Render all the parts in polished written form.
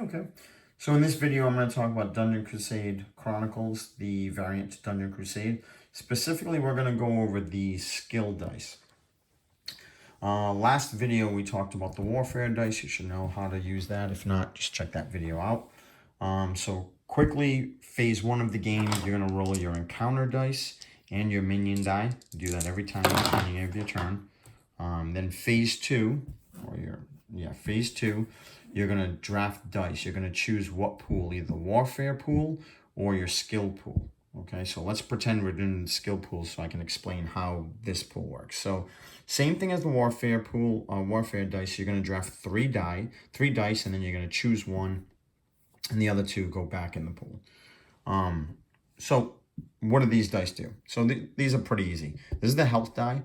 Okay. So in this video, I'm going to talk about Dungeon Crusade Chronicles, the variant to Dungeon Crusade. Specifically, we're going to go over the skill dice. Last video, we talked about the warfare dice. You should know how to use that. If not, just check that video out. So quickly, phase 1 of the game, you're going to roll your encounter dice and your minion die. Do that every time at the beginning of your turn. Then phase 2, phase 2, you're going to draft dice. You're going to choose what pool, either the warfare pool or your skill pool. Okay, so let's pretend we're doing skill pools so I can explain how this pool works. So same thing as the warfare pool, warfare dice. You're going to draft three dice, and then you're going to choose one, and the other two go back in the pool. So what do these dice do? So these are pretty easy. This is the health die.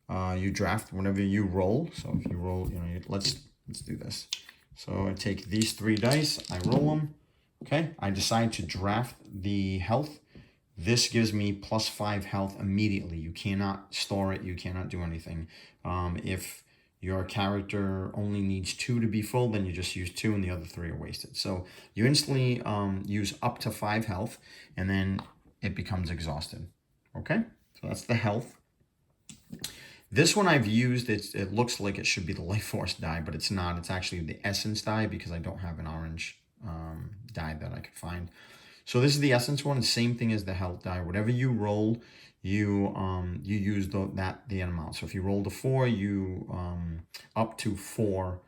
You draft whenever you roll. So if you roll, let's do this. So I take these 3 dice, I roll them. Okay, I decide to draft the health. This gives me +5 health immediately. You cannot store it. You cannot do anything. If your character only needs 2 to be full, then you just use 2 and the other 3 are wasted. So you instantly use up to 5 health, and then it becomes exhausted. Okay, so that's the health. This one I've used, it looks like it should be the Life Force die, but it's not. It's actually the Essence die because I don't have an orange die that I could find. So this is the Essence one, the same thing as the Health die. Whatever you roll, you use the amount. So if you rolled a 4, you up to 4,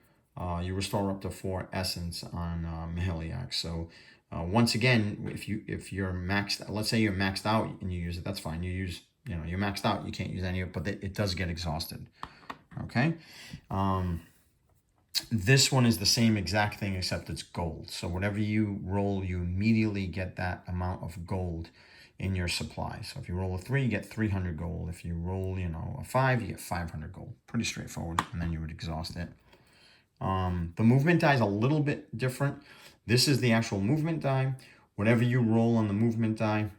you restore up to 4 Essence on Mahiliac. So once again, if you're maxed, let's say you're maxed out and you use it, that's fine. You're maxed out, you can't use any of it, but it does get exhausted. Okay. This one is the same exact thing, except it's gold. So whatever you roll, you immediately get that amount of gold in your supply. So if you roll a 3, you get 300 gold. If you roll, a 5, you get 500 gold. Pretty straightforward, and then you would exhaust it. The movement die is a little bit different. This is the actual movement die. Whatever you roll on the movement die,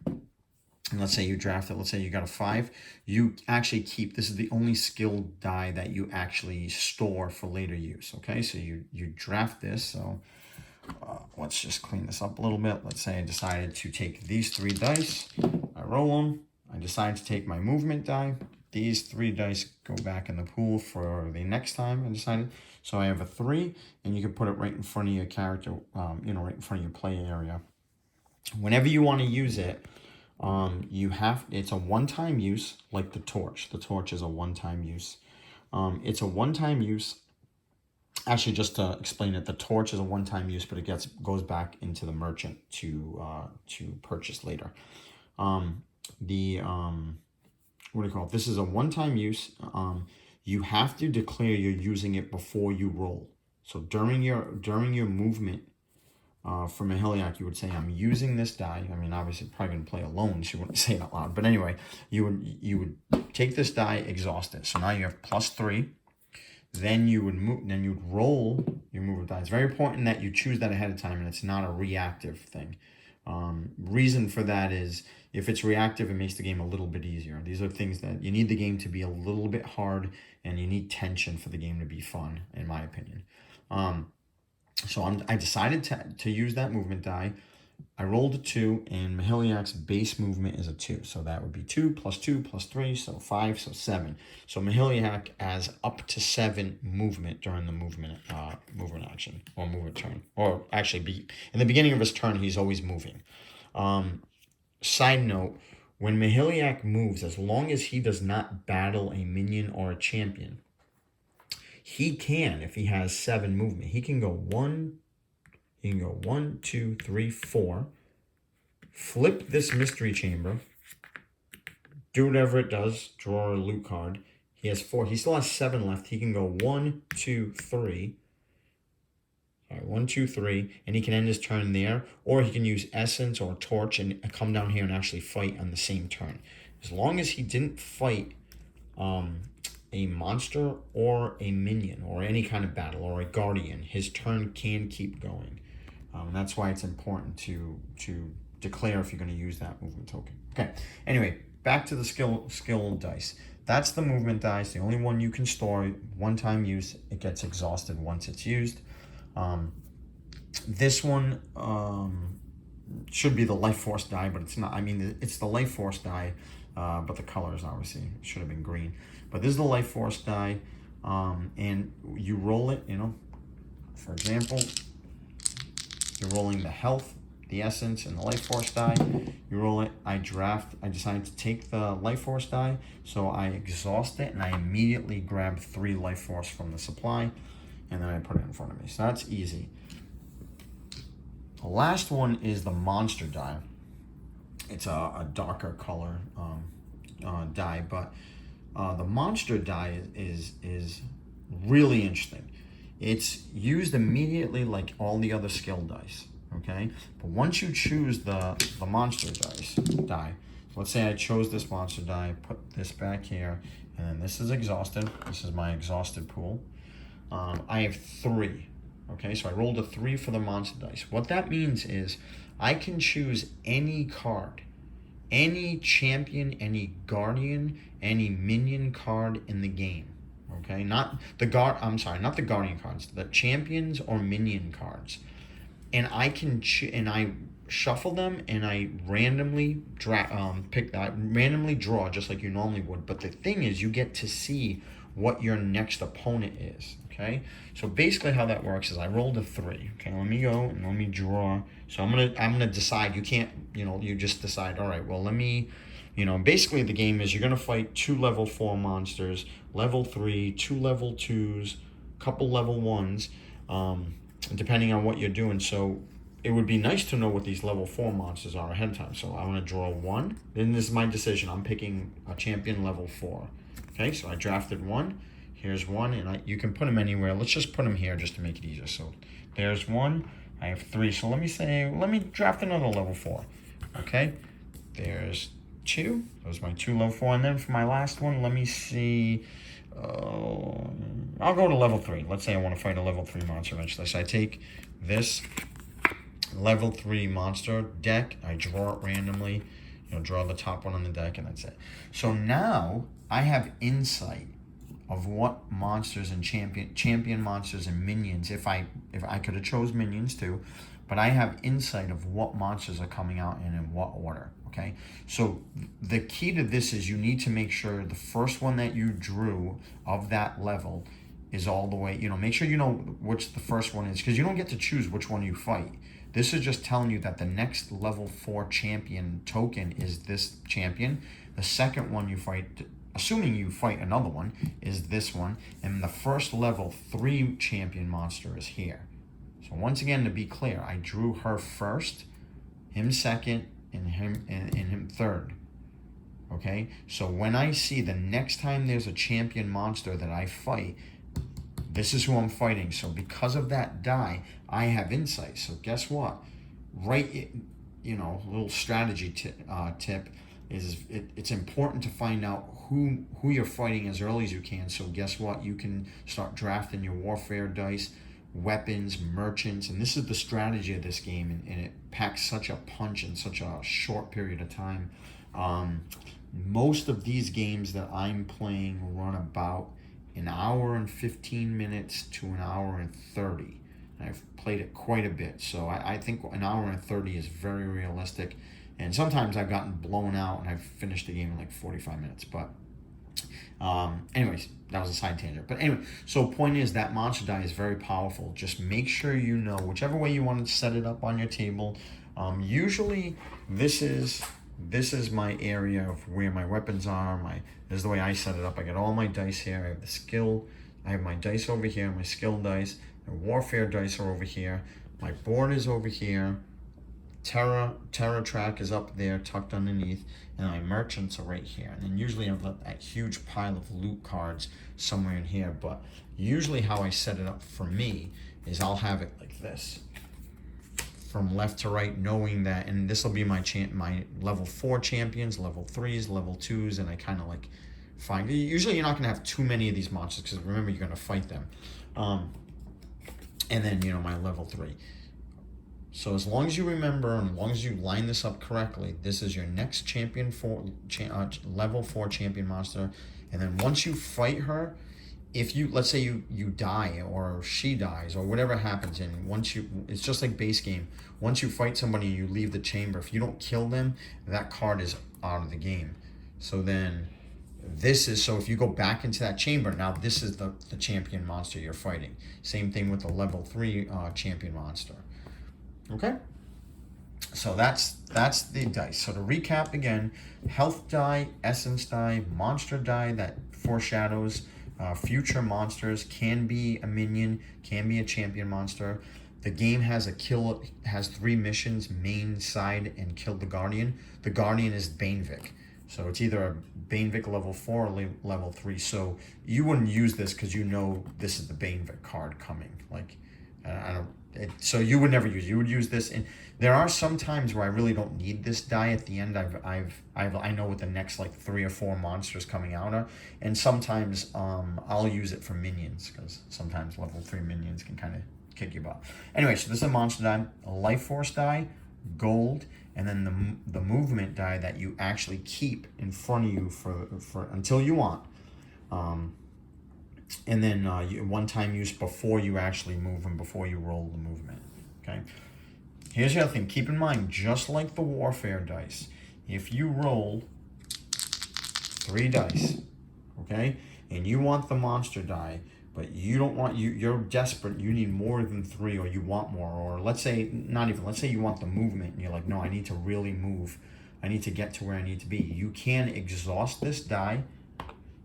and let's say you draft it, let's say you got a 5, you actually keep, this is the only skill die that you actually store for later use, okay? So you draft this, so let's just clean this up a little bit. Let's say I decided to take these 3 dice, I roll them, I decide to take my movement die, these 3 dice go back in the pool for the next time I decided. So I have a 3, and you can put it right in front of your character, right in front of your play area. Whenever you want to use it, it's a one-time use, like the torch. The torch is a one-time use. It's a one-time use. Actually, just to explain it, the torch is a one-time use, but it goes back into the merchant to purchase later. What do you call it? This is a one-time use. You have to declare you're using it before you roll. So during your movement, for Mahiliac, you would say, I'm using this die. I mean, obviously, probably going to play alone, so you wouldn't say it out loud. But anyway, you would take this die, exhaust it. So now you have +3. Then you would roll your movement die. It's very important that you choose that ahead of time, and it's not a reactive thing. Reason for that is if it's reactive, it makes the game a little bit easier. These are things that you need the game to be a little bit hard, and you need tension for the game to be fun, in my opinion. So I decided to use that movement die. I rolled a 2, and Mahiliac's base movement is a 2. So that would be 2 + 2 + 3, so 5, so 7. So Mahiliac has up to 7 movement during the movement action or movement turn. Or actually, in the beginning of his turn, he's always moving. Side note, when Mahiliac moves, as long as he does not battle a minion or a champion, he can, if he has 7 movement, he can go 1, 2, 3, 4, flip this mystery chamber, do whatever it does, draw a loot card. He has 4. He still has 7 left. He can go 1, 2, 3. All right, 1, 2, 3, and he can end his turn there, or he can use Essence or Torch and come down here and actually fight on the same turn. As long as he didn't fight a monster or a minion or any kind of battle or a guardian, his turn can keep going. That's why it's important to declare if you're going to use that movement token. Okay, anyway, back to the skill dice. That's the movement dice, the only one you can store, one-time use. It gets exhausted once it's used. This one should be the Life Force die, but it's not. I mean, it's the Life Force die, but the colors obviously should have been green. But this is the Life Force die, and you roll it. You know, for example, you're rolling the health, the essence, and the Life Force die. You roll it. I decided to take the Life Force die, so I exhaust it, and I immediately grab 3 Life Force from the supply, and then I put it in front of me. So that's easy. The last one is the monster die. It's a darker color die, but the monster die is really interesting. It's used immediately like all the other skill dice, okay? But once you choose the monster die, let's say I chose this monster die, put this back here, and then this is exhausted. This is my exhausted pool. I have 3. Okay, so I rolled a 3 for the monster dice. What that means is I can choose any card, any champion, any guardian, any minion card in the game. Okay, not the guardian cards, the champions or minion cards. And I can I shuffle them, and I randomly randomly draw just like you normally would. But the thing is, you get to see what your next opponent is. Okay, so basically how that works is I rolled a 3. Okay, let me go and let me draw. So I'm gonna decide. You can't, you just decide. All right, well, let me, basically the game is you're gonna fight 2 level 4 monsters, level 3, 2 level 2s, couple level 1s, depending on what you're doing. So it would be nice to know what these level 4 monsters are ahead of time. So I want to draw 1. Then this is my decision. I'm picking a champion level 4. Okay, so I drafted 1. Here's 1, and you can put them anywhere. Let's just put them here just to make it easier. So there's 1. I have 3. So let me draft another level 4. Okay, there's 2. Those are my 2 level 4. And then for my last one, let me see. I'll go to level 3. Let's say I want to fight a level 3 monster eventually. So I take this level 3 monster deck. I draw it randomly. Draw the top one on the deck, and that's it. So now I have insight of what monsters and champion monsters and minions, if I could have chose minions too, but I have insight of what monsters are coming out and in what order. Okay, so the key to this is you need to make sure the first one that you drew of that level is all the way, make sure you know which the first one is, because you don't get to choose which one you fight. This is just telling you that the next level 4 champion token is this champion. The second one you fight, assuming you fight another one, is this one. And the first level 3 champion monster is here. So once again, to be clear, I drew her first, him second, and him third. Okay? So when I see the next time there's a champion monster that I fight, this is who I'm fighting. So because of that die, I have insight. So guess what? Little strategy tip is it's important to find out who you're fighting as early as you can. So guess what? You can start drafting your warfare dice, weapons, merchants, and this is the strategy of this game, and it packs such a punch in such a short period of time. Most of these games that I'm playing run about an hour and 15 minutes to an hour and 30. I've played it quite a bit, so I think an hour and 30 is very realistic. And sometimes I've gotten blown out and I've finished the game in like 45 minutes. But anyways, that was a side tangent. But anyway, so point is that monster die is very powerful. Just make sure you know whichever way you want to set it up on your table. Usually this is my area of where my weapons are. This is the way I set it up. I got all my dice here. I have the skill. I have my dice over here, my skill dice. My warfare dice are over here. My board is over here. Terra track is up there, tucked underneath, and my merchants are right here. And then usually I've got that huge pile of loot cards somewhere in here. But usually how I set it up for me is I'll have it like this, from left to right, knowing that, and this will be my level 4 champions, level 3s, level 2s, and I kind of like find. Usually you're not going to have too many of these monsters because remember you're going to fight them. And then my level 3. So as long as you remember, and as long as you line this up correctly, this is your next level 4 champion monster. And then once you fight her, if you, let's say you die or she dies or whatever happens, and once you, it's just like base game. Once you fight somebody, you leave the chamber. If you don't kill them, that card is out of the game. So then this is, so if you go back into that chamber, now this is the champion monster you're fighting. Same thing with the level 3 champion monster. Okay? So that's the dice. So to recap again, health die, essence die, monster die that foreshadows future monsters, can be a minion, can be a champion monster. The game has has 3 missions, main, side, and kill the Guardian. The Guardian is Banevik. So it's either a Banevik level 4 or level 3. So you wouldn't use this because you know this is the Banevik card coming. Like, so you would never use. You would use this, and there are some times where I really don't need this die at the end. I know what the next like 3 or 4 monsters coming out are, and sometimes I'll use it for minions because sometimes level 3 minions can kind of kick your butt. Anyway, so this is a monster die, a life force die, gold, and then the movement die that you actually keep in front of you for until you want. And then one-time use before you actually move and before you roll the movement. Okay. Here's the other thing. Keep in mind, just like the warfare dice, if you roll 3 dice, okay, and you want the monster die, but you don't want, you're desperate, you need more than 3, or you want more, or let's say, not even, let's say you want the movement, and you're like, no, I need to really move. I need to get to where I need to be. You can exhaust this die,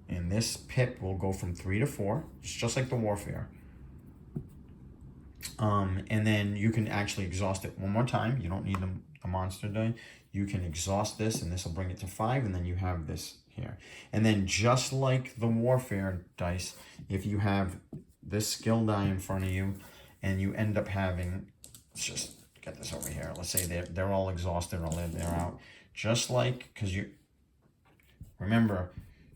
and this pip will go from 3 to 4, just like the warfare. And then you can actually exhaust it one more time. You don't need the monster die. You can exhaust this, and this will bring it to 5, and then you have this here. And then just like the warfare dice, if you have this skill die in front of you, and you end up having, let's just get this over here. Let's say they're all exhausted or they're out. Just like, because you, remember,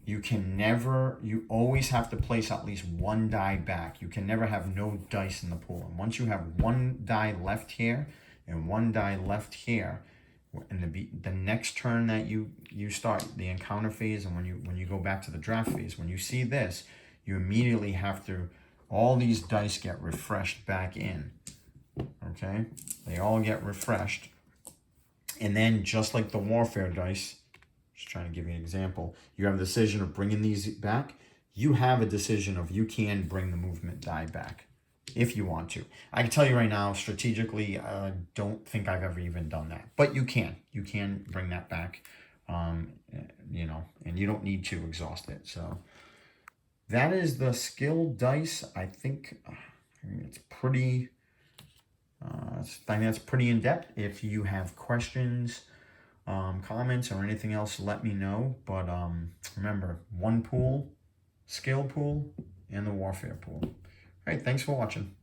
you can never, you always have to place at least 1 die back. You can never have no dice in the pool. And once you have 1 die left here and 1 die left here, in the next turn that you start the encounter phase, and when you go back to the draft phase, when you see this, you immediately have to, all these dice get refreshed back in. Okay? They all get refreshed. And then just like the warfare dice, just trying to give you an example, you have a decision of bringing these back. You have a decision of, you can bring the movement die back if you want to. I can tell you right now, strategically, I don't think I've ever even done that, but you can bring that back, you know, and you don't need to exhaust it. So that is the skill dice. I think it's pretty, I think that's pretty in depth. If you have questions, comments, or anything else, let me know. But remember, 1 pool, skill pool, and the warfare pool. All right, thanks for watching.